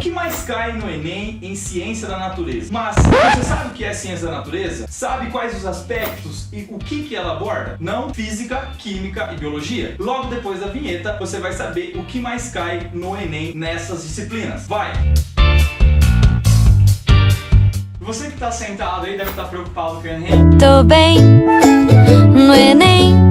que mais cai no Enem em ciência da natureza? Mas você sabe o que é ciência da natureza? Sabe quais os aspectos e o que ela aborda? Não física, química e biologia? Logo depois da vinheta você vai saber o que mais cai no Enem nessas disciplinas. Vai! Você que está sentado aí deve estar preocupado com o Enem. Tô bem no Enem.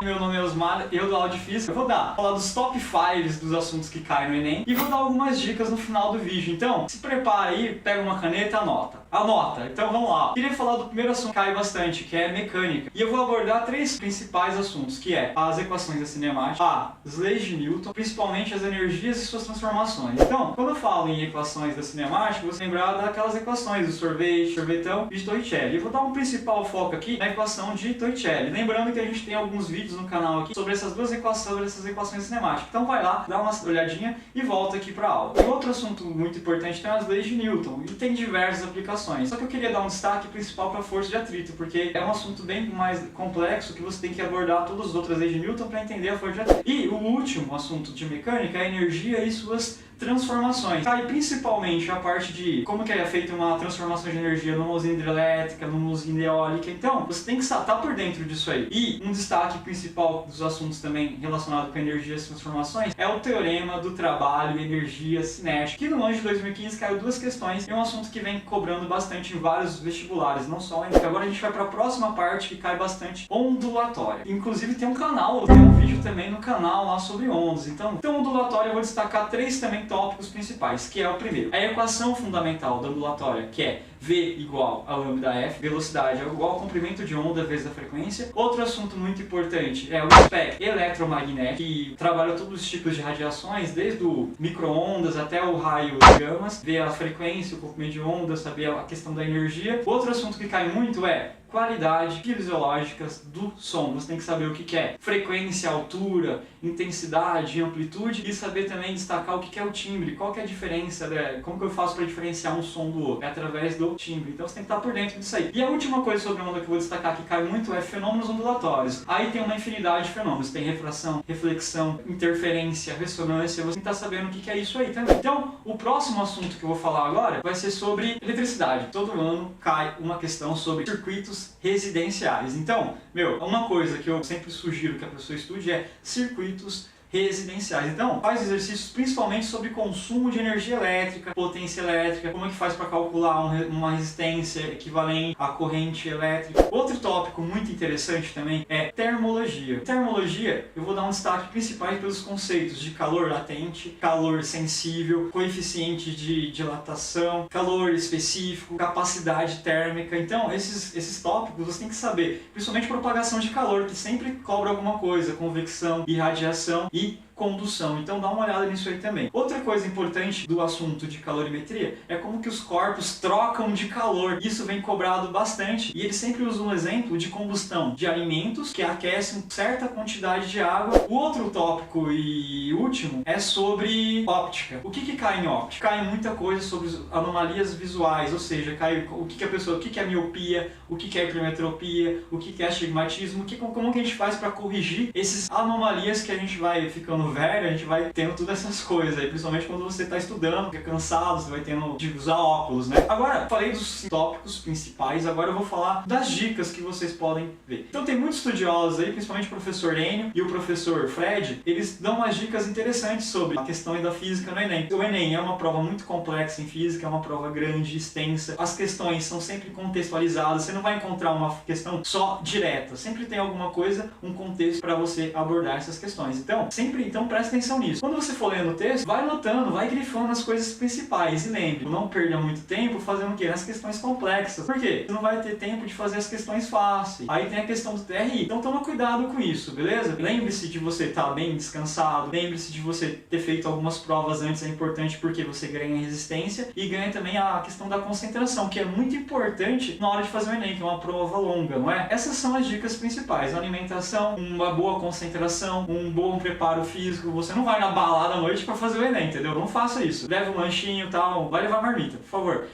Meu nome é Osmar, eu dou aula de física. Eu vou falar dos top 5 dos assuntos que caem no Enem e vou dar algumas dicas no final do vídeo. Então, se prepara aí, pega uma caneta e anota. Anota! Então vamos lá. Queria falar do primeiro assunto que cai bastante, que é mecânica. E eu vou abordar 3 principais assuntos, que é as equações da cinemática, as leis de Newton, principalmente as energias e suas transformações. Então, quando eu falo em equações da cinemática, você lembrar daquelas equações do sorvete, sorvetão e de Torricelli. Eu vou dar um principal foco aqui na equação de Torricelli. Lembrando que a gente tem alguns vídeos no canal aqui sobre essas duas equações cinemáticas. Então vai lá, dá uma olhadinha e volta aqui para a aula. E outro assunto muito importante tem as leis de Newton e tem diversas aplicações. Só que eu queria dar um destaque principal para a força de atrito, porque é um assunto bem mais complexo que você tem que abordar todas as outras leis de Newton para entender a força de atrito. E o último assunto de mecânica é a energia e suas transformações. Cai principalmente a parte de como que é feita uma transformação de energia numa usina hidrelétrica, numa usina eólica. Então, você tem que estar por dentro disso aí. E um destaque principal dos assuntos também relacionado com energia e transformações é o teorema do trabalho e energia cinética, que no ano de 2015 caiu 2 questões e é um assunto que vem cobrando bastante em vários vestibulares, não só em... Agora a gente vai para a próxima parte que cai bastante, ondulatória. Inclusive tem um canal, tem um vídeo também no canal lá sobre ondas. Então ondulatória eu vou destacar 3 também tópicos principais, que é o primeiro, a equação fundamental da ondulatória, que é V igual a lambda F, velocidade é igual ao comprimento de onda vezes a frequência. Outro assunto muito importante é o espectro eletromagnético, que trabalha todos os tipos de radiações, desde o micro-ondas até o raio de gamas, ver a frequência, o comprimento de onda, saber a questão da energia. Outro assunto que cai muito é qualidade fisiológicas do som. Você tem que saber o que é frequência, altura, intensidade, amplitude e saber também destacar o que é o timbre, qual que é a diferença, como que eu faço para diferenciar um som do outro? É através do timbre. Então você tem que estar por dentro disso aí. E a última coisa sobre a onda que eu vou destacar que cai muito é fenômenos ondulatórios. Aí tem uma infinidade de fenômenos. Tem refração, reflexão, interferência, ressonância. Você tem que estar sabendo o que é isso aí também. Então, o próximo assunto que eu vou falar agora vai ser sobre eletricidade. Todo ano cai uma questão sobre circuitos residenciais. Então, uma coisa que eu sempre sugiro que a pessoa estude é circuitos residenciais. Então, faz exercícios principalmente sobre consumo de energia elétrica, potência elétrica, como é que faz para calcular uma resistência equivalente à corrente elétrica. Outro tópico muito interessante também é termologia. Em termologia, eu vou dar um destaque principal pelos conceitos de calor latente, calor sensível, coeficiente de dilatação, calor específico, capacidade térmica. Então, esses tópicos você tem que saber, principalmente propagação de calor, que sempre cobra alguma coisa, convecção, irradiação e condução. Então dá uma olhada nisso aí também. Outra coisa importante do assunto de calorimetria é como que os corpos trocam de calor. Isso vem cobrado bastante e eles sempre usam um exemplo de combustão de alimentos que aquecem certa quantidade de água. O outro tópico e último é sobre óptica. O que cai em óptica? Cai muita coisa sobre anomalias visuais, ou seja, cai o que é miopia, o que é hipermetropia, o que é astigmatismo, como que a gente faz para corrigir essas anomalias que a gente vai ficando velho, a gente vai tendo todas essas coisas aí, principalmente quando você está estudando, fica cansado, você vai tendo de usar óculos, né? Agora, falei dos tópicos principais, agora eu vou falar das dicas que vocês podem ver. Então tem muitos estudiosos aí, principalmente o professor Enio e o professor Fred, eles dão umas dicas interessantes sobre a questão da física no Enem. O Enem é uma prova muito complexa em física, é uma prova grande, extensa, as questões são sempre contextualizadas, você não vai encontrar uma questão só direta, sempre tem alguma coisa, um contexto para você abordar essas questões. Então presta atenção nisso. Quando você for lendo o texto, vai anotando, vai grifando as coisas principais. E lembre, não perda muito tempo fazendo o quê? Nas questões complexas. Por quê? Você não vai ter tempo de fazer as questões fáceis. Aí tem a questão do TRI. Então toma cuidado com isso, beleza? Lembre-se de você estar bem descansado. Lembre-se de você ter feito algumas provas antes. É importante porque você ganha resistência e ganha também a questão da concentração, que é muito importante na hora de fazer o Enem, que é uma prova longa, não é? Essas são as dicas principais. A alimentação, uma boa concentração, um bom preparo físico, físico, você não vai na balada à noite pra fazer o Enem, entendeu? Não faça isso. Leve um lanchinho e tal, vai levar marmita, por favor.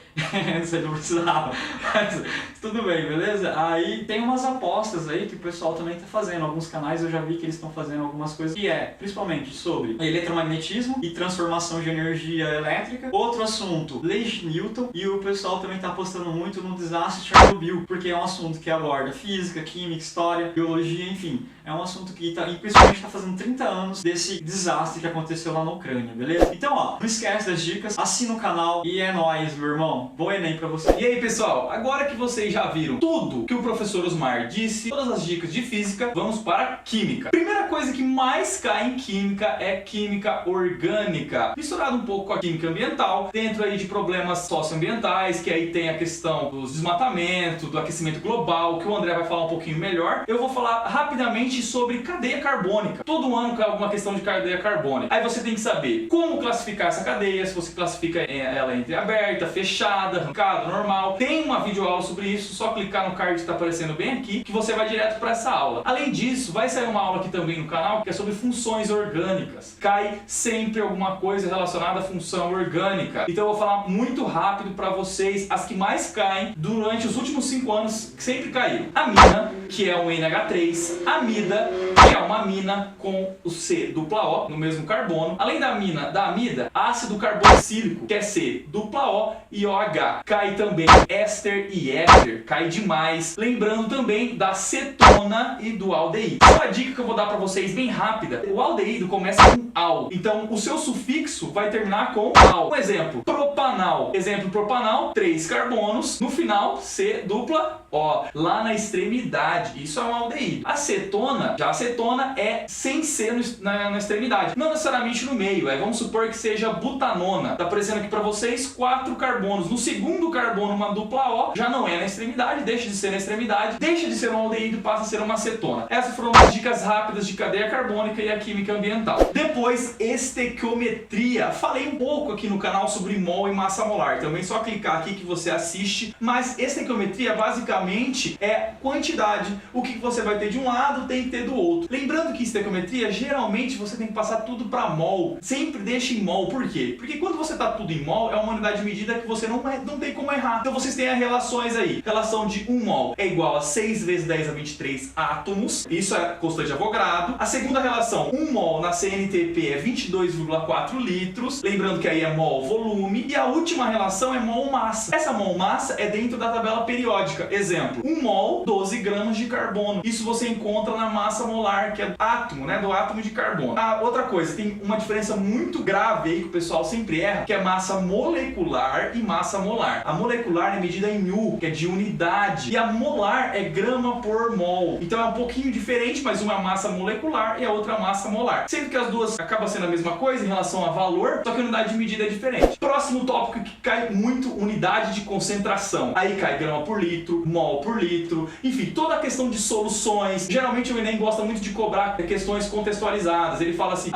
Você não precisava, mas tudo bem, beleza? Aí tem umas apostas aí que o pessoal também tá fazendo. Alguns canais eu já vi que eles estão fazendo algumas coisas que é, principalmente sobre eletromagnetismo e transformação de energia elétrica. Outro assunto, leis de Newton, e o pessoal também tá apostando muito no desastre de Chernobyl, porque é um assunto que aborda física, química, história, biologia, enfim. É um assunto que tá, e principalmente tá fazendo 30 anos desse desastre que aconteceu lá na Ucrânia, beleza? Então, ó, não esquece das dicas, assina o canal e é nóis, meu irmão. Bom Enem pra você. E aí, pessoal, agora que vocês já viram tudo que o professor Osmar disse, todas as dicas de física, vamos para química. Primeira coisa que mais cai em química é química orgânica, misturado um pouco com a química ambiental, dentro aí de problemas socioambientais, que aí tem a questão dos desmatamentos, do aquecimento global, que o André vai falar um pouquinho melhor. Eu vou falar rapidamente sobre cadeia carbônica. Todo ano cai alguma questão de cadeia carbônica. Aí você tem que saber como classificar essa cadeia, se você classifica ela entre aberta, fechada, arrancada, normal. Tem uma videoaula sobre isso, só clicar no card que está aparecendo bem aqui, que você vai direto para essa aula. Além disso, vai sair uma aula aqui também no canal, que é sobre funções orgânicas. Cai sempre alguma coisa relacionada à função orgânica. Então eu vou falar muito rápido para vocês as que mais caem durante os últimos 5 anos, que sempre caíram. Amina, que é um NH3, amida, que é uma amina com o C-O no mesmo carbono. Além da amida, ácido carboxílico, que é C-O e OH. Cai também éster e éter, cai demais. Lembrando também da cetona e do aldeído. Uma dica que eu vou dar para vocês bem rápida: o aldeído começa com al, então o seu sufixo vai terminar com al. Um exemplo, propanal. Exemplo, propanal, 3 carbonos, no final C-O, lá na extremidade. Isso é um aldeído. Acetona, já acetona é sem C na extremidade, não necessariamente no meio. Vamos supor que seja butanona. Tá aparecendo aqui para vocês 4 carbonos. No segundo carbono, uma dupla O, já não é na extremidade, deixa de ser na extremidade, deixa de ser um aldeído e passa a ser uma acetona. Essas foram as dicas rápidas de cadeia carbônica e a química ambiental. Depois, estequiometria. Falei um pouco aqui no canal sobre mol e massa molar. Também só clicar aqui que você assiste. Mas estequiometria basicamente é quantidade. O que você vai ter de um lado tem que ter do outro. Lembrando que estequiometria, geralmente você tem que passar tudo para mol. Sempre deixa em mol. Por quê? Porque quando você tá tudo em mol, é uma unidade de medida que você não tem como errar. Então vocês têm as relações aí. Relação de 1 mol é igual a 6 vezes 10 a 23 átomos. Isso é constante de Avogadro. A segunda relação, 1 mol na CNTP é 22,4 litros. Lembrando que aí é mol volume. E a última relação é mol massa. Essa mol massa é dentro da tabela periódica. Exemplo, 1 mol, 12 gramas de carbono. Isso você encontra na massa molar, que é átomo, né? Do átomo de carbono. A outra coisa, tem uma diferença muito grave aí que o pessoal sempre erra, que é massa molecular e massa molar. A molecular é medida em U, que é de unidade, e a molar é grama por mol. Então é um pouquinho diferente, mas uma é massa molecular e a outra é massa molar. Sendo que as duas acabam sendo a mesma coisa em relação a valor, só que a unidade de medida é diferente. Próximo tópico que cai muito, unidade de concentração. Aí cai grama por litro, mol por litro, enfim, toda a questão de soluções. Geralmente o Enem gosta muito de cobrar questões contextualizadas. Ele fala assim,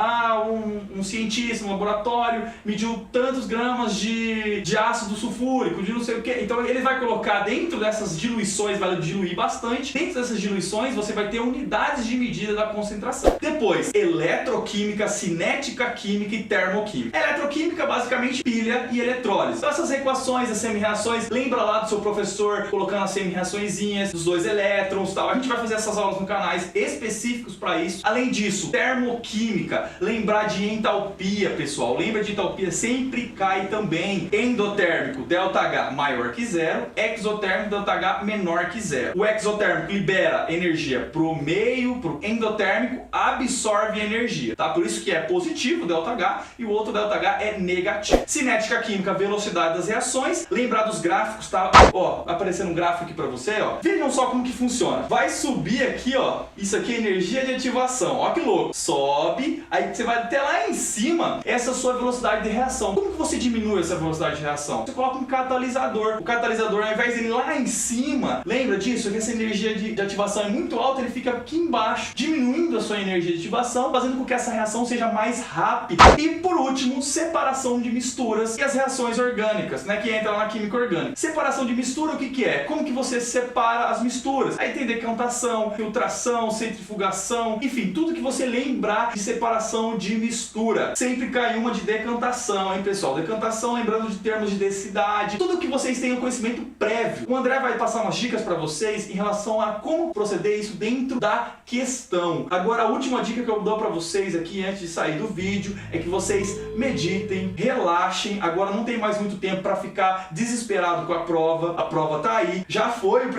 um cientista, um laboratório, mediu tantos gramas de ácido sulfúrico, de não sei o que. Então ele vai colocar dentro dessas diluições, vai diluir bastante. Dentro dessas diluições você vai ter unidades de medida da concentração. Depois, eletroquímica, cinética química e termoquímica. Eletroquímica, basicamente, pilha e eletrólise. Então essas equações, as semi-reações, lembra lá do seu professor colocando as semi-reaçõezinhas, dos 2 elétrons e tal. A gente vai fazer essas aulas no canais específicos para isso. Além disso, termoquímica, lembrar de entalpia, pessoal. Lembra de entalpia, sempre cai também. Endotérmico, ΔH maior que 0. Exotérmico, ΔH menor que 0. O exotérmico libera energia pro meio, pro endotérmico absorve energia, tá? Por isso que é positivo, ΔH, e o outro ΔH é negativo. Cinética química, velocidade das reações. Lembrar dos gráficos, tá? Ó, aparecendo um gráfico aqui pra você, ó. Vejam só como que funciona. Vai subir aqui, ó. Isso aqui é energia de ativação. Ó que louco. Sobe, aí você vai até lá em cima, essa é a sua velocidade de reação. Como que você diminui essa velocidade de reação? Você coloca um catalisador. O catalisador, ao invés de ir lá em cima, lembra disso? Que essa energia de ativação é muito alta, ele fica aqui embaixo, diminuindo a sua energia de ativação, fazendo com que essa reação seja mais rápida. E por último, separação de misturas e as reações orgânicas, né? Que entra na química orgânica. Separação de mistura, o que que é? Como que você separa as misturas? Aí tem decantação, filtração, centrifugação, enfim, tudo que você lembrar de separação de mistura. Sempre cai uma de decantação, hein, pessoal? Decantação, lembrando de termos de densidade, tudo que vocês tenham conhecimento prévio. O André vai passar umas dicas para vocês em relação a como proceder isso dentro da questão. Agora, a última dica que eu dou para vocês aqui antes de sair do vídeo é que vocês meditem, relaxem. Agora não tem mais muito tempo para ficar desesperado com a prova tá aí, já foi o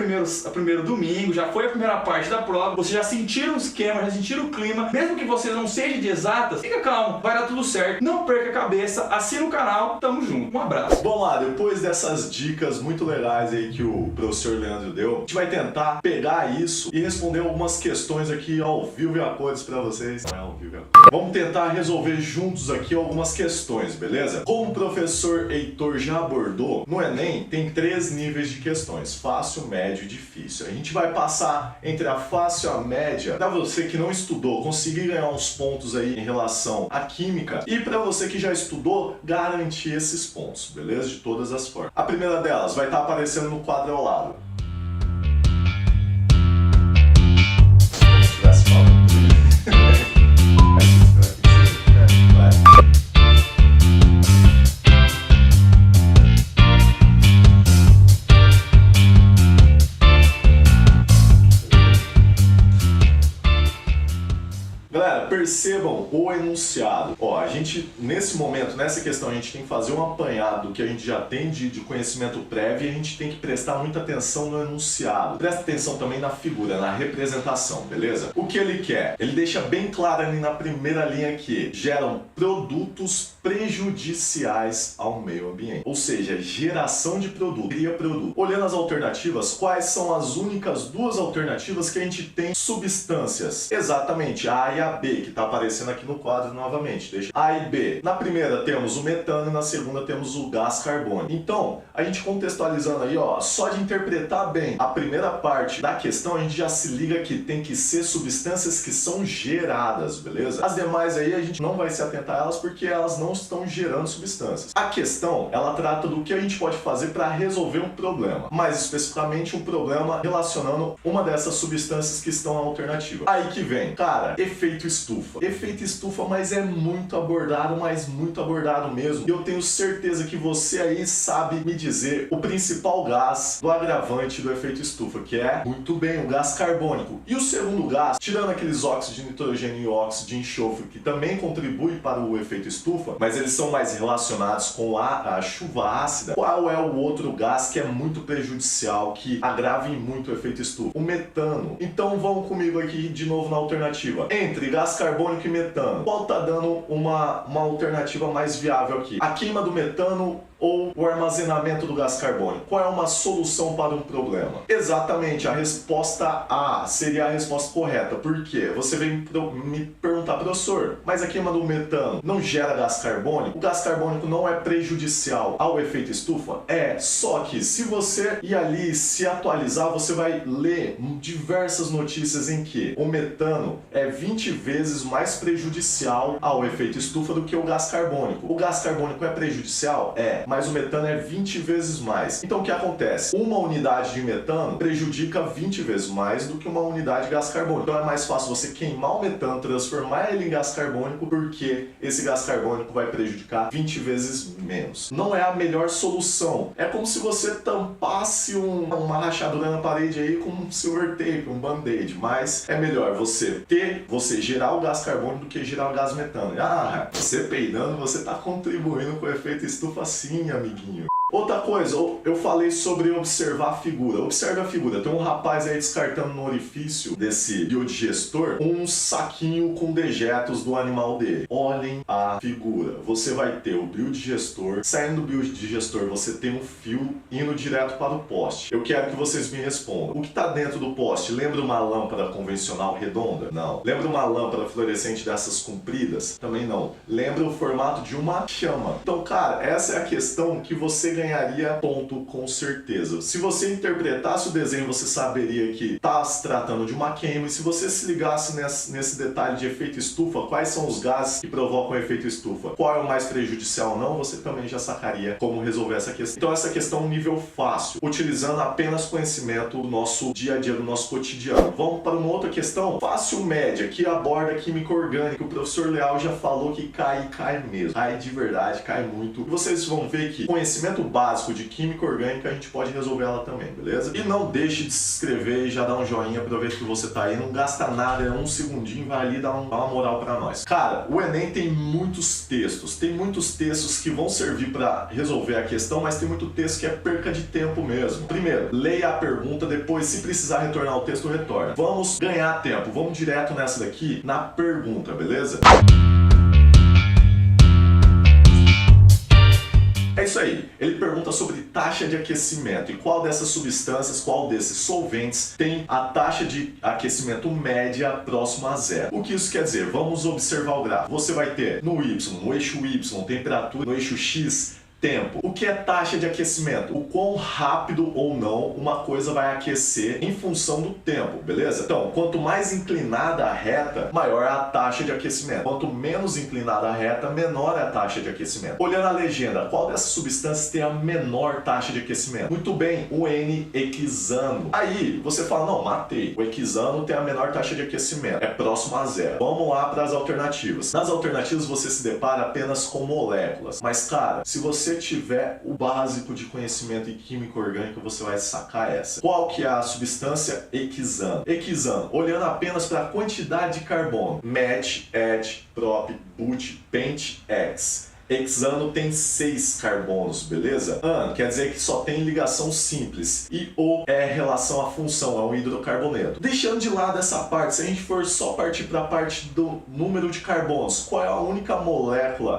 primeiro domingo, já foi a primeira parte da prova, vocês já sentiram o esquema, já sentiram o clima, mesmo que você não seja de exatas, fica calmo, vai dar tudo certo, não perca a cabeça, assina o canal, tamo junto, um abraço. Bom lá, depois dessas dicas muito legais aí que o professor Leandro deu, a gente vai tentar pegar isso e responder algumas questões aqui ao vivo e a cores pra vocês. Não é ao vivo e a cores. Vamos tentar resolver juntos aqui algumas questões, beleza? Como o professor Heitor já abordou, no Enem tem 3 níveis de questões: fácil, médio e difícil. A gente vai passar entre a fácil e a média para você que não estudou conseguir ganhar uns pontos aí em relação à química, e para você que já estudou garantir esses pontos, beleza? De todas as formas. A primeira delas vai estar aparecendo no quadro ao lado. Se eu tivesse falando. Galera, percebam o enunciado. Ó, a gente, nesse momento, nessa questão, a gente tem que fazer um apanhado do que a gente já tem de conhecimento prévio, e a gente tem que prestar muita atenção no enunciado. Presta atenção também na figura, na representação, beleza? O que ele quer? Ele deixa bem claro ali na primeira linha que geram produtos prejudiciais ao meio ambiente. Ou seja, geração de produto, cria produto. Olhando as alternativas, quais são as únicas 2 alternativas que a gente tem substâncias? Exatamente, a A e a B, que está aparecendo aqui no quadro novamente. Deixa A e B. Na primeira temos o metano e na segunda temos o gás carbônico. Então, a gente contextualizando aí, ó, só de interpretar bem a primeira parte da questão, a gente já se liga que tem que ser substâncias que são geradas, beleza? As demais aí a gente não vai se atentar a elas porque elas não estão gerando substâncias. A questão, ela trata do que a gente pode fazer para resolver um problema, mais especificamente um problema relacionando uma dessas substâncias que estão na alternativa. Aí que vem, cara, efeito estufa. Efeito estufa, mas é muito abordado, mas muito abordado mesmo. E eu tenho certeza que você aí sabe me dizer o principal gás do agravante do efeito estufa, que é, muito bem, o gás carbônico. E o segundo gás, tirando aqueles óxidos de nitrogênio e óxido de enxofre, que também contribui para o efeito estufa, mas eles são mais relacionados com a chuva ácida. Qual é o outro gás que é muito prejudicial, que agrava muito o efeito estufa? O metano. Então vamos comigo aqui de novo na alternativa. Entre gás carbônico e metano, qual está dando uma alternativa mais viável aqui? A queima do metano ou o armazenamento do gás carbônico? Qual é uma solução para um problema? Exatamente, a resposta A seria a resposta correta. Por quê? Você vem me perguntar, professor, mas a queima do metano não gera gás carbônico? O gás carbônico não é prejudicial ao efeito estufa? É, só que se você ir ali se atualizar, você vai ler diversas notícias em que o metano é 20 vezes mais prejudicial ao efeito estufa do que o gás carbônico. O gás carbônico é prejudicial? É, mas o metano é 20 vezes mais. Então o que acontece? Uma unidade de metano prejudica 20 vezes mais do que uma unidade de gás carbônico. Então é mais fácil você queimar o metano, transformar ele em gás carbônico, porque esse gás carbônico vai prejudicar 20 vezes menos. Não é a melhor solução. É como se você tampasse uma rachadura na parede aí com um silver tape, um band-aid, mas é melhor você gerar o gás carbônico do que gerar o gás metano. Ah, você peidando, você está contribuindo com o efeito estufa sim, amiguinho. Outra coisa, eu falei sobre observar a figura. Observe a figura. Tem um rapaz aí descartando no orifício desse biodigestor um saquinho com dejetos do animal dele. Olhem a figura. Você vai ter o biodigestor. Saindo do biodigestor, você tem um fio indo direto para o poste. Eu quero que vocês me respondam. O que está dentro do poste? Lembra uma lâmpada convencional redonda? Não. Lembra uma lâmpada fluorescente dessas compridas? Também não. Lembra o formato de uma chama. Então, cara, essa é a questão que você ganha ganharia ponto com certeza. Se você interpretasse o desenho, você saberia que está se tratando de uma queima, e se você se ligasse nesse detalhe de efeito estufa, quais são os gases que provocam o efeito estufa, qual é o mais prejudicial ou não, você também já sacaria como resolver essa questão. Então essa questão é um nível fácil, utilizando apenas conhecimento do nosso dia a dia, do nosso cotidiano. Vamos para uma outra questão fácil média, que aborda a química orgânica. O professor Leal já falou que cai mesmo. Cai de verdade, cai muito. E vocês vão ver que conhecimento básico de química orgânica a gente pode resolver ela também, beleza? E não deixe de se inscrever e já dar um joinha, aproveita que você tá aí, não gasta nada, é um segundinho, vai ali dar uma moral pra nós. Cara, o Enem tem muitos textos que vão servir pra resolver a questão, mas tem muito texto que é perca de tempo mesmo. Primeiro, leia a pergunta, depois, se precisar retornar o texto, retorna. Vamos ganhar tempo, vamos direto nessa daqui, na pergunta, beleza? É isso aí, ele pergunta sobre taxa de aquecimento e qual dessas substâncias, qual desses solventes tem a taxa de aquecimento média próxima a zero. O que isso quer dizer? Vamos observar o gráfico. Você vai ter no Y, no eixo Y, temperatura, no eixo X, tempo. O que é taxa de aquecimento? O quão rápido ou não uma coisa vai aquecer em função do tempo, beleza? Então, quanto mais inclinada a reta, maior é a taxa de aquecimento. Quanto menos inclinada a reta, menor é a taxa de aquecimento. Olhando a legenda, qual dessas substâncias tem a menor taxa de aquecimento? Muito bem, o N-equisano. Aí, você fala, não, matei. O equisano tem a menor taxa de aquecimento. É próximo a zero. Vamos lá para as alternativas. Nas alternativas, você se depara apenas com moléculas. Mas, cara, se você tiver o básico de conhecimento em química orgânica, você vai sacar essa. Qual que é a substância equisano? Equisano, olhando apenas para a quantidade de carbono. Met, et, prop, but, pent, ex. Hexano tem 6 carbonos, beleza? An quer dizer que só tem ligação simples. E O é relação à função, é um hidrocarboneto. Deixando de lado essa parte, se a gente for só partir para a parte do número de carbonos, qual é a única molécula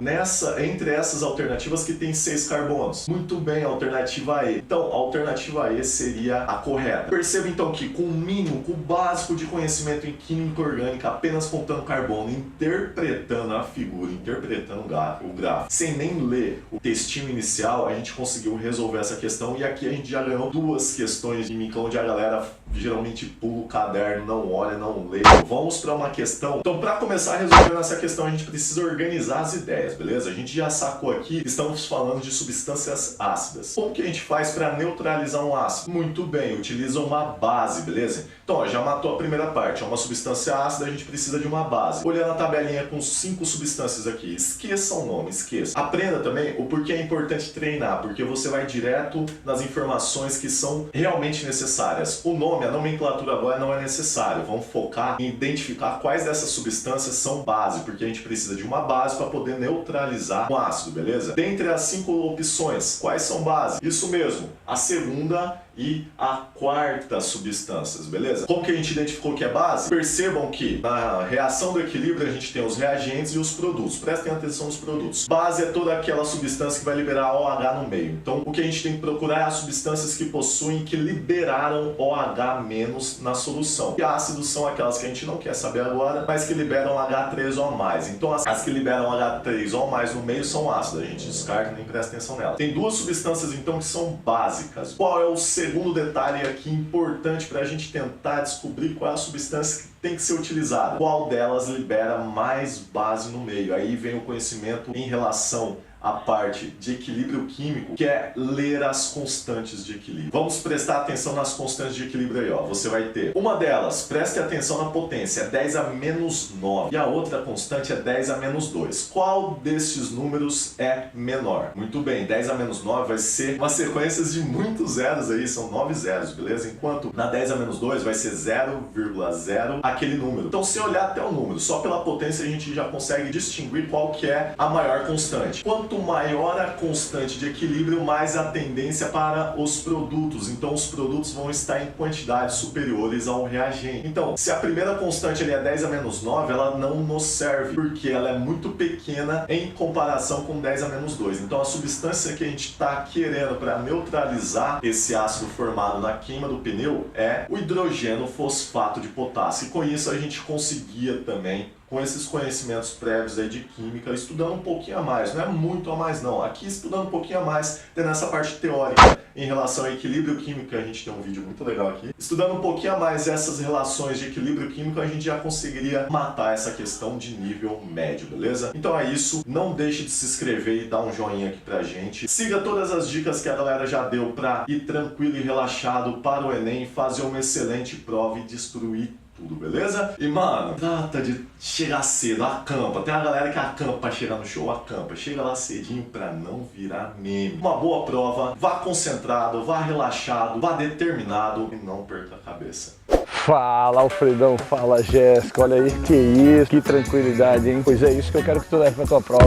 entre essas alternativas que tem 6 carbonos? Muito bem, a alternativa E. Então, a alternativa E seria a correta. Perceba então que com o mínimo, com o básico de conhecimento em química orgânica, apenas contando carbono, interpretando a figura, interpretando o gráfico, sem nem ler o textinho inicial, a gente conseguiu resolver essa questão. E aqui a gente já ganhou 2 questões de química onde a galera geralmente pula o caderno, não olha, não lê. Vamos para uma questão. Então, para começar a resolver essa questão, a gente precisa organizar as ideias, beleza? A gente já sacou aqui, estamos falando de substâncias ácidas. Como que a gente faz para neutralizar um ácido? Muito bem, utiliza uma base, beleza? Então, ó, já matou a primeira parte. É uma substância ácida, a gente precisa de uma base. Olhando a tabelinha com 5 substâncias aqui, esqueça o nome, esqueça. Aprenda também o porquê é importante treinar, porque você vai direto nas informações que são realmente necessárias. O nome, a nomenclatura agora não é necessário. Vamos focar em identificar quais dessas substâncias são base, porque a gente precisa de uma base para poder neutralizar um ácido, beleza? Dentre as 5 opções, quais são bases? Isso mesmo, a segunda e a quarta substâncias, beleza? Como que a gente identificou que é base? Percebam que na reação do equilíbrio a gente tem os reagentes e os produtos. Prestem atenção nos produtos. Base é toda aquela substância que vai liberar OH no meio. Então o que a gente tem que procurar é as substâncias que possuem, que liberaram OH menos na solução. E ácidos são aquelas que a gente não quer saber agora, mas que liberam H3 ou mais. Então as que liberam H3 ou mais no meio são ácidas. A gente descarta e nem presta atenção nela. Tem 2 substâncias então que são básicas. Qual é o segundo detalhe aqui importante para a gente tentar descobrir qual é a substância que tem que ser utilizada? Qual delas libera mais base no meio? Aí vem o conhecimento em relação a parte de equilíbrio químico, que é ler as constantes de equilíbrio. Vamos prestar atenção nas constantes de equilíbrio aí, ó. Você vai ter uma delas, preste atenção na potência, é 10 a menos 9. E a outra constante é 10 a menos 2. Qual desses números é menor? Muito bem, 10 a menos 9 vai ser uma sequência de muitos zeros aí, são 9 zeros, beleza? Enquanto na 10 a menos 2 vai ser 0,0 aquele número. Então, se olhar até o número, só pela potência a gente já consegue distinguir qual que é a maior constante. Quanto maior a constante de equilíbrio, mais a tendência para os produtos. Então os produtos vão estar em quantidades superiores ao reagente. Então, se a primeira constante ali é 10 a menos 9, ela não nos serve, porque ela é muito pequena em comparação com 10 a menos 2. Então a substância que a gente está querendo para neutralizar esse ácido formado na queima do pneu é o hidrogênio fosfato de potássio. E com isso a gente conseguia também com esses conhecimentos prévios aí de química, estudando um pouquinho a mais, não é muito a mais não, aqui estudando um pouquinho a mais, tendo essa parte teórica em relação ao equilíbrio químico, a gente tem um vídeo muito legal aqui, estudando um pouquinho a mais essas relações de equilíbrio químico, a gente já conseguiria matar essa questão de nível médio, beleza? Então é isso, não deixe de se inscrever e dar um joinha aqui pra gente, siga todas as dicas que a galera já deu pra ir tranquilo e relaxado para o Enem, fazer uma excelente prova e destruir tudo, beleza? E mano, trata de chegar cedo, acampa. Tem a galera que acampa pra chegar no show, acampa. Chega lá cedinho pra não virar meme. Uma boa prova, vá concentrado, vá relaxado, vá determinado e não perca a cabeça. Fala Alfredão, fala Jéssica, olha aí, que isso, que tranquilidade, hein? Pois é isso que eu quero que tu leve pra tua prova.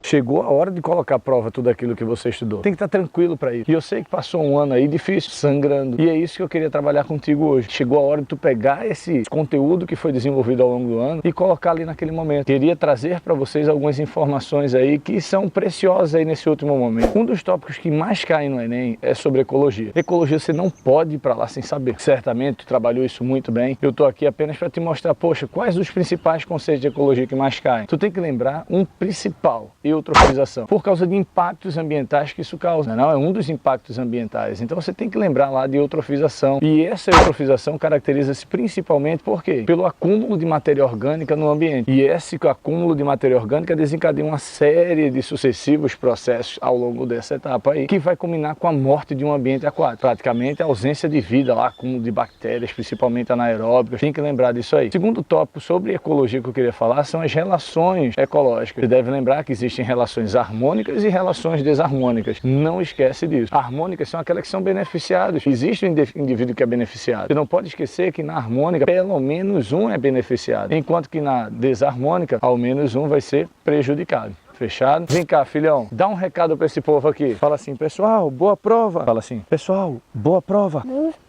Chegou a hora de colocar à prova tudo aquilo que você estudou. Tem que estar tranquilo para isso. E eu sei que passou um ano aí difícil, sangrando. E é isso que eu queria trabalhar contigo hoje. Chegou a hora de tu pegar esse conteúdo que foi desenvolvido ao longo do ano e colocar ali naquele momento. Queria trazer para vocês algumas informações aí que são preciosas aí nesse último momento. Um dos tópicos que mais cai no Enem é sobre ecologia. Ecologia você não pode ir para lá sem saber. Certamente tu trabalhou isso muito bem. Eu tô aqui apenas para te mostrar, poxa, quais os principais conceitos de ecologia que mais caem. Tu tem que lembrar um principal. Eutrofização, por causa de impactos ambientais que isso causa, não é um dos impactos ambientais, então você tem que lembrar lá de eutrofização, e essa eutrofização caracteriza-se principalmente por quê? Pelo acúmulo de matéria orgânica no ambiente, e esse acúmulo de matéria orgânica desencadeia uma série de sucessivos processos ao longo dessa etapa aí, que vai culminar com a morte de um ambiente aquático, praticamente a ausência de vida lá, acúmulo de bactérias, principalmente anaeróbicas, tem que lembrar disso aí. Segundo tópico sobre ecologia que eu queria falar são as relações ecológicas. Você deve lembrar que existem relações harmônicas e relações desarmônicas. Não esquece disso. Harmônicas são aquelas que são beneficiadas. Existe um indivíduo que é beneficiado. Você não pode esquecer que na harmônica, pelo menos um é beneficiado. Enquanto que na desarmônica, ao menos um vai ser prejudicado. Fechado? Vem cá, filhão. Dá um recado pra esse povo aqui. Fala assim, pessoal, boa prova. Fala assim, pessoal, boa prova.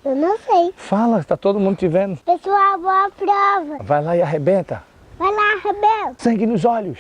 Eu não sei. Fala, tá todo mundo te vendo. Pessoal, boa prova. Vai lá e arrebenta. Vai lá, rebelde. Sangue nos olhos.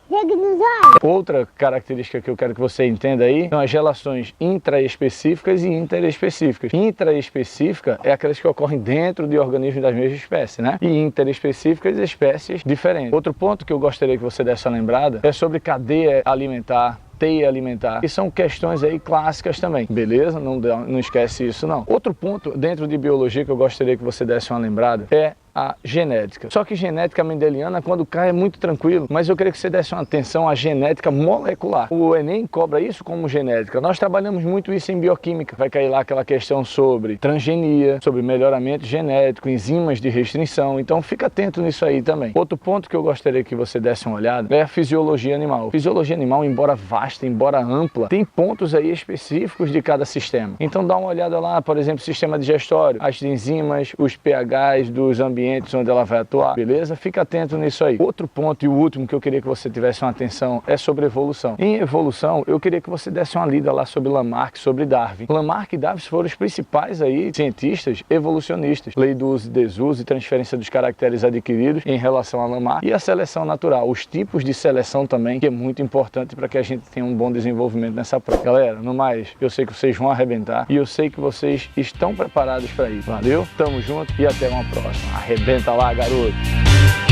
Chega nos olhos. Outra característica que eu quero que você entenda aí são as relações intraespecíficas e interespecíficas. Intraespecífica é aquelas que ocorrem dentro de organismos das mesmas espécies, né? E interespecíficas, espécies diferentes. Outro ponto que eu gostaria que você desse uma lembrada é sobre cadeia alimentar, teia alimentar, que são questões aí clássicas também, beleza? Não esquece isso não. Outro ponto dentro de biologia que eu gostaria que você desse uma lembrada é a genética. Só que genética mendeliana, quando cai, é muito tranquilo, mas eu queria que você desse uma atenção à genética molecular. O Enem cobra isso como genética. Nós trabalhamos muito isso em bioquímica. Vai cair lá aquela questão sobre transgenia, sobre melhoramento genético, enzimas de restrição, então fica atento nisso aí também. Outro ponto que eu gostaria que você desse uma olhada é a fisiologia animal. Fisiologia animal, embora vasta, embora ampla, tem pontos aí específicos de cada sistema. Então dá uma olhada lá, por exemplo, sistema digestório, as enzimas, os pHs dos ambientes onde ela vai atuar, beleza? Fica atento nisso aí. Outro ponto e o último que eu queria que você tivesse uma atenção é sobre evolução. Em evolução, eu queria que você desse uma lida lá sobre Lamarck, sobre Darwin. Lamarck e Darwin foram os principais aí cientistas evolucionistas. Lei do uso e desuso e transferência dos caracteres adquiridos em relação a Lamarck. E a seleção natural, os tipos de seleção também, que é muito importante para que a gente tenha um bom desenvolvimento nessa prova. Galera, no mais, eu sei que vocês vão arrebentar e eu sei que vocês estão preparados para isso. Valeu? Tamo junto e até uma próxima. Arrebenta lá, garoto!